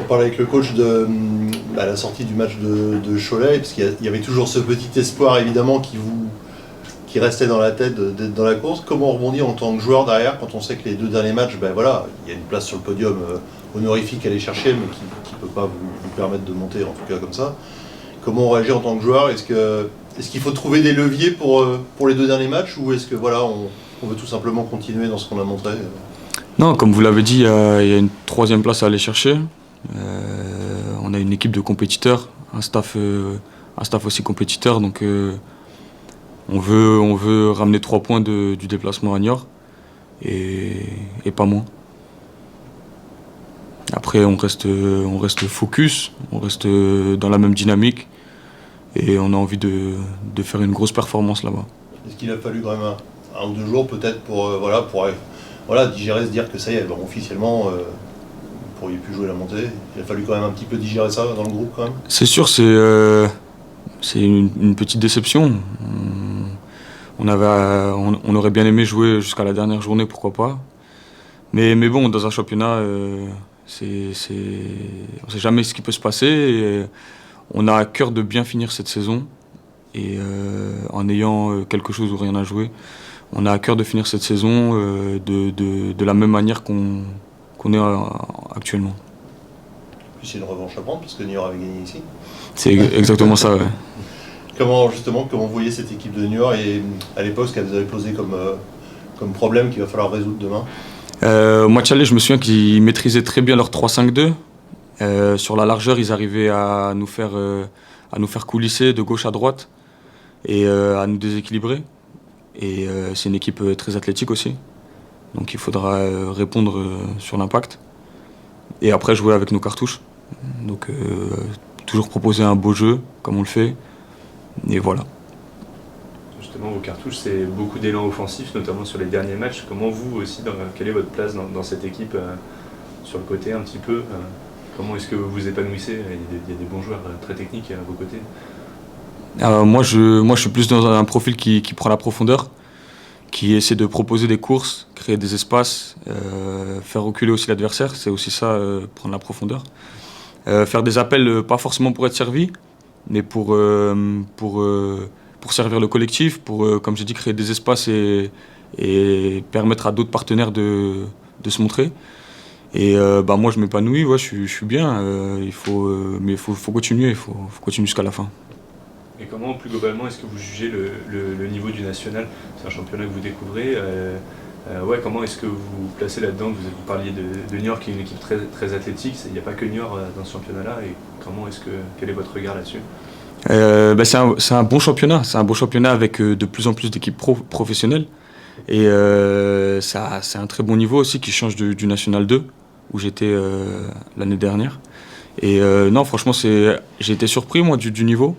On parlait avec le coach à la sortie du match de Cholet, parce qu'il y avait toujours ce petit espoir évidemment qui restait dans la tête d'être dans la course. Comment on rebondit en tant que joueur derrière quand on sait que les 2 derniers matchs, voilà, il y a une place sur le podium honorifique à aller chercher, mais qui ne peut pas vous permettre de monter, en tout cas comme ça. Comment on réagit en tant que joueur? Est-ce qu'il faut trouver des leviers pour les 2 derniers matchs, ou est-ce que voilà, on veut tout simplement continuer dans ce qu'on a montré? Non, comme vous l'avez dit, il y a une 3e place à aller chercher. On a une équipe de compétiteurs, un staff aussi compétiteur, donc on veut ramener 3 points du déplacement à Niort et pas moins. Après, on reste focus, on reste dans la même dynamique et on a envie de faire une grosse performance là-bas. Est-ce qu'il a fallu quand même 1 ou 2 jours peut-être pour digérer, se dire que ça y est, officiellement vous pourriez plus jouer la montée? Il a fallu quand même un petit peu digérer ça dans le groupe quand même? C'est sûr, c'est une petite déception. On aurait bien aimé jouer jusqu'à la dernière journée, pourquoi pas. Mais bon, dans un championnat, on ne sait jamais ce qui peut se passer. Et on a à cœur de bien finir cette saison. Et en ayant quelque chose ou rien à jouer, on a à cœur de finir cette saison de la même manière qu'on est actuellement. Puis c'est une revanche à prendre parce que Niort avait gagné ici. C'est exactement ça, ouais. Comment vous voyez cette équipe de Niort et à l'époque ce qu'elle vous avait posé comme problème qu'il va falloir résoudre demain? Au match aller, je me souviens qu'ils maîtrisaient très bien leur 3-5-2. Sur la largeur, ils arrivaient à nous faire coulisser de gauche à droite et à nous déséquilibrer. Et c'est une équipe très athlétique aussi. Donc il faudra répondre sur l'impact. Et après jouer avec nos cartouches. Donc toujours proposer un beau jeu, comme on le fait. Et voilà. Justement, vos cartouches, c'est beaucoup d'élan offensif, notamment sur les derniers matchs. Comment vous aussi, quelle est votre place dans cette équipe sur le côté un petit peu comment est-ce que vous vous épanouissez? Il y a des bons joueurs très techniques à vos côtés. Moi, je suis plus dans un profil qui prend la profondeur, qui essaie de proposer des courses, créer des espaces, faire reculer aussi l'adversaire. C'est aussi ça, prendre la profondeur. Faire des appels, pas forcément pour être servi, mais pour servir le collectif, pour, comme j'ai dit, créer des espaces et permettre à d'autres partenaires de se montrer. Et moi, je m'épanouis, ouais, je suis bien, mais il faut continuer, il faut continuer jusqu'à la fin. Et comment, plus globalement, est-ce que vous jugez le niveau du national? C'est un championnat que vous découvrez. Comment est-ce que vous placez là-dedans? Vous parliez de Niort, qui est une équipe très, très athlétique. Il n'y a pas que Niort dans ce championnat-là. Et quel est votre regard là-dessus? C'est un bon championnat. C'est un bon championnat avec de plus en plus d'équipes professionnelles. Et c'est un très bon niveau aussi qui change du National 2, où j'étais l'année dernière. Et non, franchement, j'ai été surpris, moi, du niveau.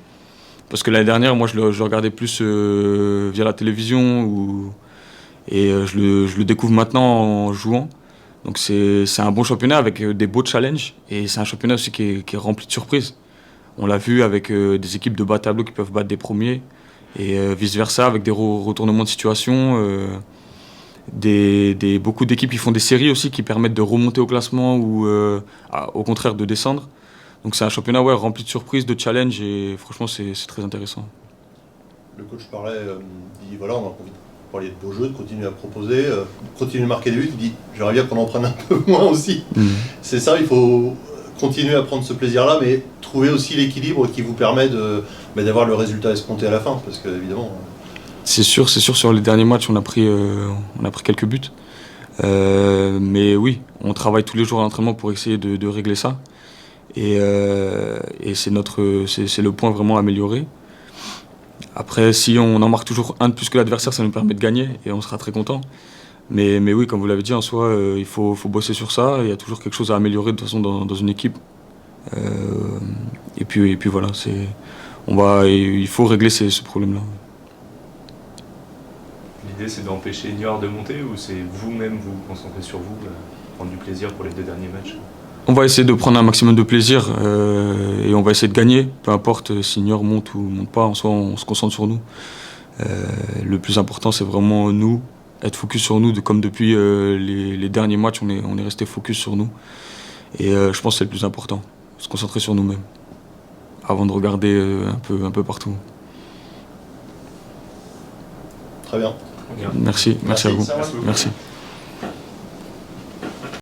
Parce que l'année dernière, moi, je le regardais plus via la télévision et je le découvre maintenant en jouant. Donc c'est un bon championnat avec des beaux challenges et c'est un championnat aussi qui est rempli de surprises. On l'a vu avec des équipes de bas tableau qui peuvent battre des premiers et vice-versa avec des retournements de situation. Beaucoup d'équipes qui font des séries aussi qui permettent de remonter au classement ou au contraire de descendre. Donc c'est un championnat rempli de surprises, de challenges et franchement c'est très intéressant. Le coach parlait, il dit voilà, on a envie de parler de beaux jeux, de continuer à proposer, continuer de marquer des buts. Il dit j'aimerais bien qu'on en prenne un peu moins aussi. C'est ça, il faut continuer à prendre ce plaisir-là, mais trouver aussi l'équilibre qui vous permet d'avoir le résultat escompté à la fin, parce que évidemment. C'est sûr, sur les derniers matchs on a pris quelques buts, mais oui, on travaille tous les jours à l'entraînement pour essayer de régler ça. Et c'est le point vraiment amélioré. Après, si on en marque toujours un de plus que l'adversaire, ça nous permet de gagner et on sera très content. Mais oui, comme vous l'avez dit, en soi, il faut bosser sur ça. Il y a toujours quelque chose à améliorer de toute façon dans une équipe. Et puis voilà, il faut régler ce problème-là. L'idée, c'est d'empêcher Niort de monter ou c'est vous-même vous concentrer sur vous, prendre du plaisir pour les 2 derniers matchs? On va essayer de prendre un maximum de plaisir et on va essayer de gagner. Peu importe si Niort monte ou monte pas, en soi, on se concentre sur nous. Le plus important, c'est vraiment nous, être focus sur nous. Comme depuis les derniers matchs, on est resté focus sur nous. Et je pense que c'est le plus important, se concentrer sur nous-mêmes, avant de regarder un peu partout. Très bien. Merci à vous. Merci beaucoup. Merci.